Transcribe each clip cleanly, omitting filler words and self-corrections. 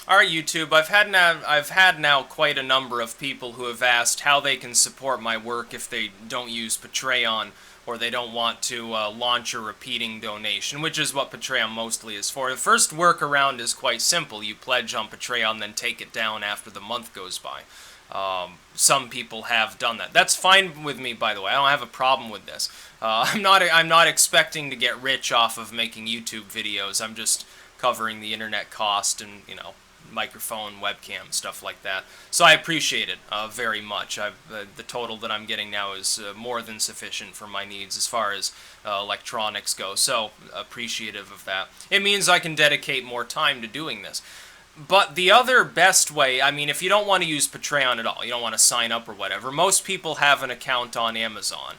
Alright, YouTube, I've had now quite a number of people who have asked how they can support my work if they don't use Patreon or they don't want to launch a repeating donation, which is what Patreon mostly is for. The first workaround is quite simple. You pledge on Patreon, then take it down after the month goes by. Some people have done that. That's fine with me, by the way. I don't have a problem with this. I'm not expecting to get rich off of making YouTube videos. I'm just covering the internet cost and, microphone, webcam, stuff like that. So I appreciate it very much. The total that I'm getting now is more than sufficient for my needs as far as electronics go. So appreciative of that. It means I can dedicate more time to doing this. But the other best way, I mean, if you don't want to use Patreon at all, you don't want to sign up or whatever, most people have an account on Amazon.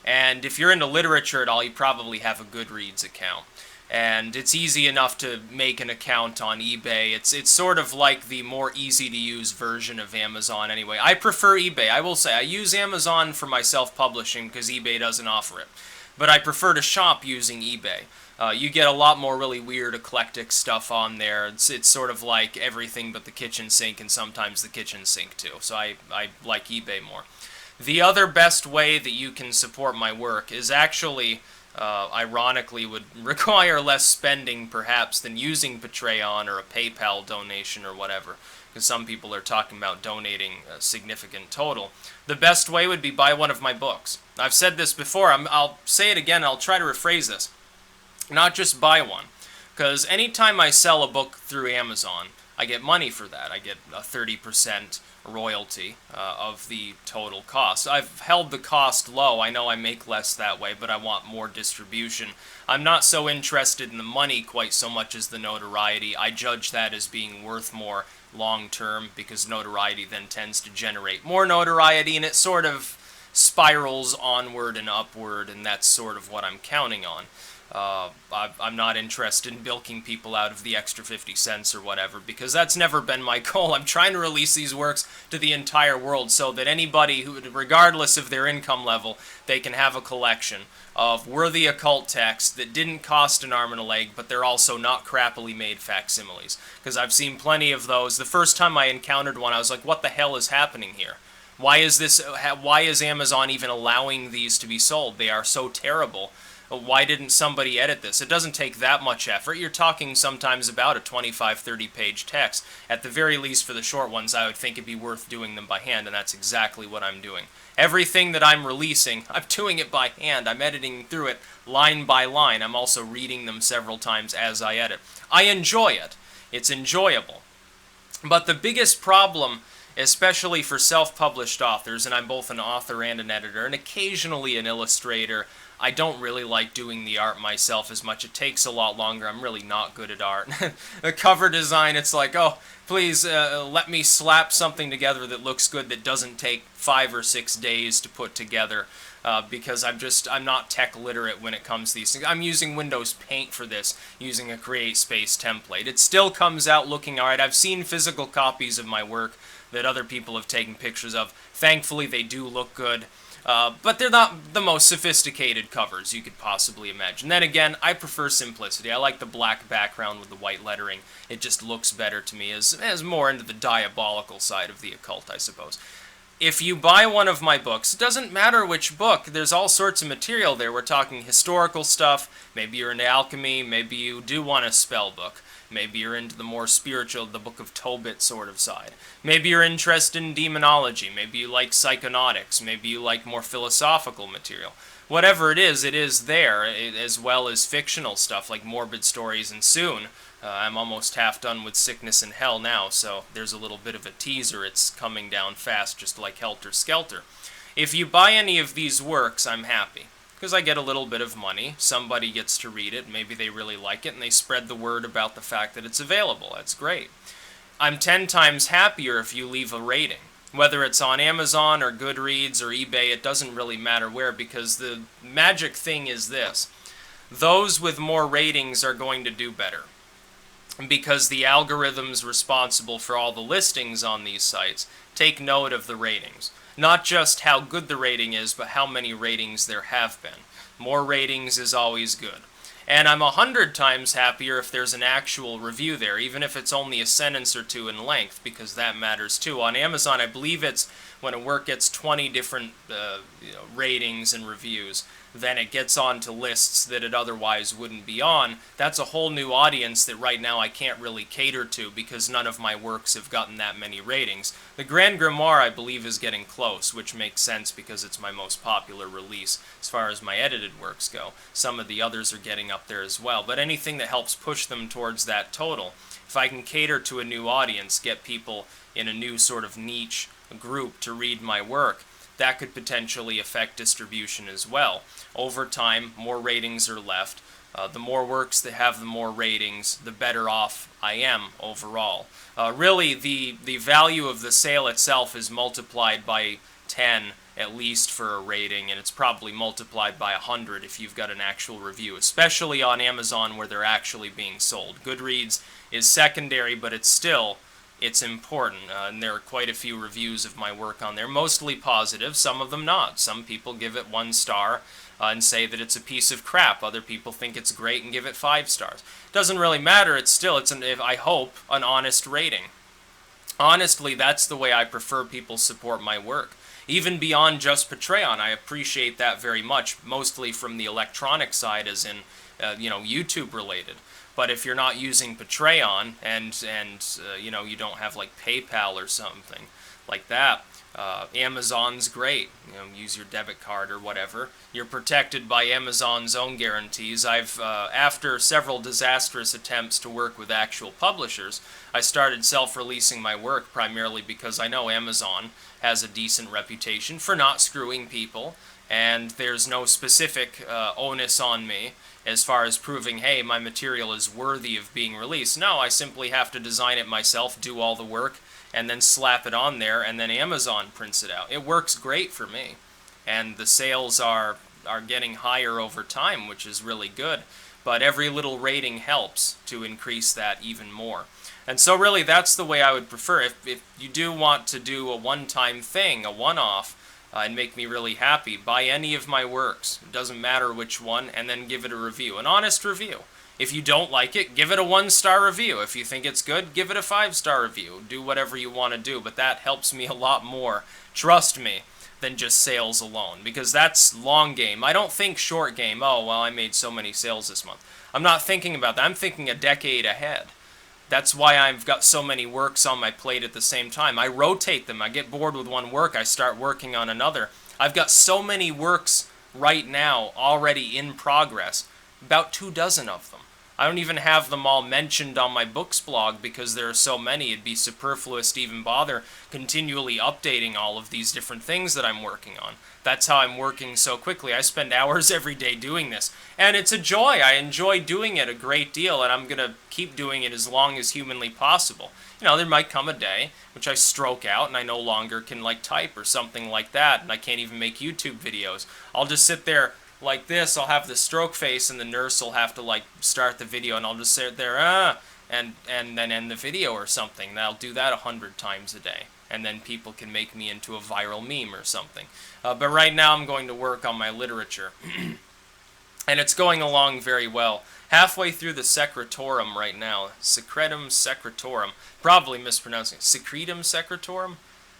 And if you're into literature at all, you probably have a Goodreads account. And it's easy enough to make an account on eBay. It's sort of like the more easy to use version of Amazon anyway. I prefer eBay. I will say I use Amazon for my self-publishing because eBay doesn't offer it. But I prefer to shop using eBay. You get a lot more really weird, eclectic stuff on there. It's sort of like everything but the kitchen sink and sometimes the kitchen sink too. So I like eBay more. The other best way that you can support my work is actually, ironically, would require less spending perhaps than using Patreon or a PayPal donation or whatever, because some people are talking about donating a significant total. The best way would be buy one of my books. I've said this before. I'll say it again. I'll try to rephrase this. Not just buy one, because anytime I sell a book through Amazon, I get money for that. I get a 30% royalty of the total cost. I've held the cost low. I know I make less that way, but I want more distribution. I'm not so interested in the money quite so much as the notoriety. I judge that as being worth more long term because notoriety then tends to generate more notoriety, and it sort of spirals onward and upward, and that's sort of what I'm counting on. I'm not interested in bilking people out of the extra 50 cents or whatever, because that's never been my goal. I'm trying to release these works to the entire world so that anybody who, regardless of their income level, they can have a collection of worthy occult texts that didn't cost an arm and a leg, but they're also not crappily made facsimiles. Because I've seen plenty of those. The first time I encountered one, I was like, what the hell is happening here? Why is Amazon even allowing these to be sold? They are so terrible. Why didn't somebody edit this? It doesn't take that much effort. You're talking sometimes about a 25, 30-page text. At the very least, for the short ones, I would think it'd be worth doing them by hand, and that's exactly what I'm doing. Everything that I'm releasing, I'm doing it by hand. I'm editing through it line by line. I'm also reading them several times as I edit. I enjoy it. It's enjoyable. But the biggest problem, especially for self-published authors, and I'm both an author and an editor, and occasionally an illustrator. I don't really like doing the art myself as much. It takes a lot longer. I'm really not good at art. The cover design, it's like, oh, please let me slap something together that looks good that doesn't take 5 or 6 days to put together. Because I'm not tech literate when it comes to these things. I'm using Windows Paint for this, using a CreateSpace template. It still comes out looking alright. I've seen physical copies of my work that other people have taken pictures of. Thankfully, they do look good. But they're not the most sophisticated covers you could possibly imagine. Then again, I prefer simplicity. I like the black background with the white lettering. It just looks better to me as more into the diabolical side of the occult, I suppose. If you buy one of my books, it doesn't matter which book, there's all sorts of material there. We're talking historical stuff, maybe you're into alchemy, maybe you do want a spell book. Maybe you're into the more spiritual, the Book of Tobit sort of side. Maybe you're interested in demonology. Maybe you like psychonautics. Maybe you like more philosophical material. Whatever it is there, as well as fictional stuff like morbid stories. And soon, I'm almost half done with Sickness and Hell now, so there's a little bit of a teaser. It's coming down fast, just like Helter Skelter. If you buy any of these works, I'm happy. Because I get a little bit of money, somebody gets to read it, maybe they really like it, and they spread the word about the fact that it's available. That's great. I'm 10 times happier if you leave a rating. Whether it's on Amazon or Goodreads or eBay, it doesn't really matter where, because the magic thing is this. Those with more ratings are going to do better. Because the algorithms responsible for all the listings on these sites take note of the ratings. Not just how good the rating is, but how many ratings there have been. More ratings is always good. And I'm 100 times happier if there's an actual review there, even if it's only a sentence or two in length, because that matters too. On Amazon, I believe it's when a work gets 20 different ratings and reviews, then it gets onto lists that it otherwise wouldn't be on. That's a whole new audience that right now I can't really cater to because none of my works have gotten that many ratings. The Grand Grimoire, I believe, is getting close, which makes sense because it's my most popular release as far as my edited works go. Some of the others are getting up there as well, but anything that helps push them towards that total, if I can cater to a new audience, get people in a new sort of niche group to read my work, that could potentially affect distribution as well. Over time, more ratings are left. The more works that have the more ratings, the better off I am overall. Really, the value of the sale itself is multiplied by 10 at least for a rating, and it's probably multiplied by 100 if you've got an actual review, especially on Amazon where they're actually being sold. Goodreads is secondary, but it's important, and there are quite a few reviews of my work on there, mostly positive, some of them not. Some people give it 1 star and say that it's a piece of crap. Other people think it's great and give it 5 stars. Doesn't really matter. It's I hope, an honest rating. Honestly, that's the way I prefer people support my work. Even beyond just Patreon, I appreciate that very much, mostly from the electronic side, as in, YouTube related. But if you're not using Patreon and you don't have like PayPal or something like that, Amazon's great. Use your debit card or whatever. You're protected by Amazon's own guarantees. I've after several disastrous attempts to work with actual publishers, I started self-releasing my work primarily because I know Amazon has a decent reputation for not screwing people, and there's no specific onus on me as far as proving, hey, my material is worthy of being released. No, I simply have to design it myself, do all the work, and then slap it on there, and then Amazon prints it out. It works great for me, and the sales are getting higher over time, which is really good, but every little rating helps to increase that even more. And so really that's the way I would prefer. If you do want to do a one-time thing, a one-off, and make me really happy, buy any of my works, it doesn't matter which one, and then give it a review, an honest review. If you don't like it, give it a 1-star review. If you think it's good, give it a 5-star review. Do whatever you want to do, but that helps me a lot more, trust me, than just sales alone, because that's long game. I don't think short game, oh, well, I made so many sales this month. I'm not thinking about that. I'm thinking a decade ahead. That's why I've got so many works on my plate at the same time. I rotate them. I get bored with one work, I start working on another. I've got so many works right now already in progress, about 24 of them. I don't even have them all mentioned on my books blog because there are so many. It'd be superfluous to even bother continually updating all of these different things that I'm working on. That's how I'm working so quickly. I spend hours every day doing this, and it's a joy. I enjoy doing it a great deal, and I'm going to keep doing it as long as humanly possible. There might come a day which I stroke out and I no longer can type or something like that, and I can't even make YouTube videos. I'll just sit there like this. I'll have the stroke face, and the nurse will have to start the video, and I'll just sit there and then end the video or something. And I'll do that 100 times a day, and then people can make me into a viral meme or something. But right now I'm going to work on my literature, and it's going along very well. Halfway through the Secretorum right now. Secretum Secretorum. Probably mispronouncing it. Secretum Secretorum?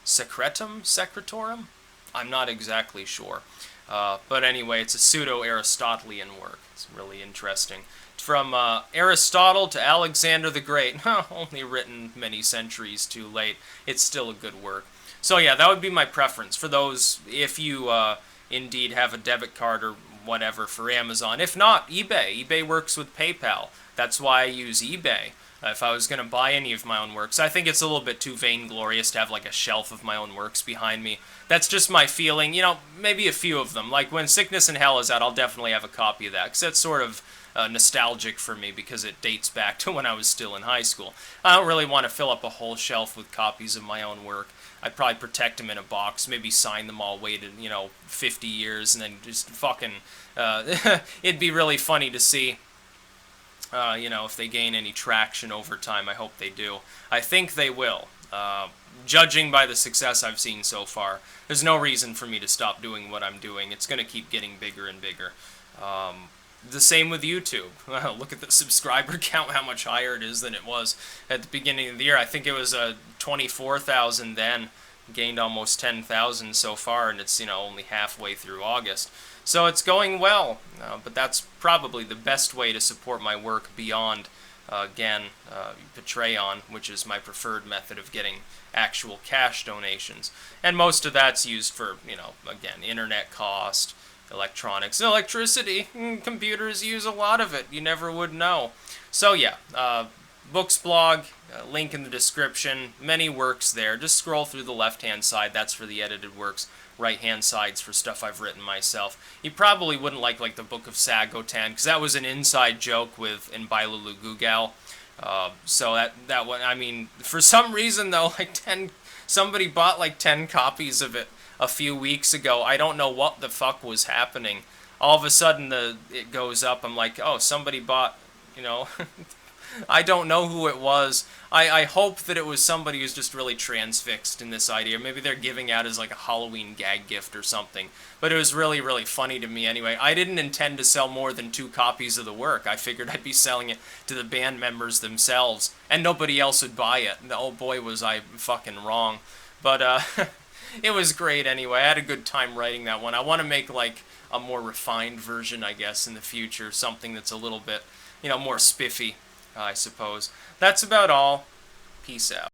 Secretum Secretorum? I'm not exactly sure. But anyway, it's a pseudo-Aristotelian work. It's really interesting. From Aristotle to Alexander the Great. Only written many centuries too late. It's still a good work. So yeah, that would be my preference for those if you indeed have a debit card or whatever for Amazon. If not, eBay. eBay works with PayPal. That's why I use eBay. If I was going to buy any of my own works. I think it's a little bit too vainglorious to have a shelf of my own works behind me. That's just my feeling. Maybe a few of them. Like when Sickness and Hell is out, I'll definitely have a copy of that, because that's sort of nostalgic for me because it dates back to when I was still in high school. I don't really want to fill up a whole shelf with copies of my own work. I'd probably protect them in a box, maybe sign them all, waited, 50 years, and then just fucking, it'd be really funny to see, if they gain any traction over time. I hope they do. I think they will. Judging by the success I've seen so far, there's no reason for me to stop doing what I'm doing. It's going to keep getting bigger and bigger. The same with YouTube. Look at the subscriber count, how much higher it is than it was at the beginning of the year. I think it was 24,000 then, gained almost 10,000 so far, and it's, only halfway through August. So it's going well, but that's probably the best way to support my work beyond, Patreon, which is my preferred method of getting actual cash donations. And most of that's used for, again, internet cost, electronics, electricity. Computers use a lot of it. You never would know. So yeah, Books blog, link in the description. Many works there. Just scroll through the left-hand side. That's for the edited works. Right-hand side's for stuff I've written myself. You probably wouldn't like the Book of Sagotan, because that was an inside joke with Enbailulu Gugal. So that one, I mean, for some reason though, somebody bought 10 copies of it a few weeks ago. I don't know what the fuck was happening. All of a sudden it goes up. I'm like, oh, somebody bought, I don't know who it was. I hope that it was somebody who's just really transfixed in this idea. Maybe they're giving out as a Halloween gag gift or something. But it was really, really funny to me anyway. I didn't intend to sell more than 2 copies of the work. I figured I'd be selling it to the band members themselves, and nobody else would buy it. And oh boy, was I fucking wrong. But it was great anyway. I had a good time writing that one. I want to make a more refined version, I guess, in the future. Something that's a little bit, more spiffy, I suppose. That's about all. Peace out.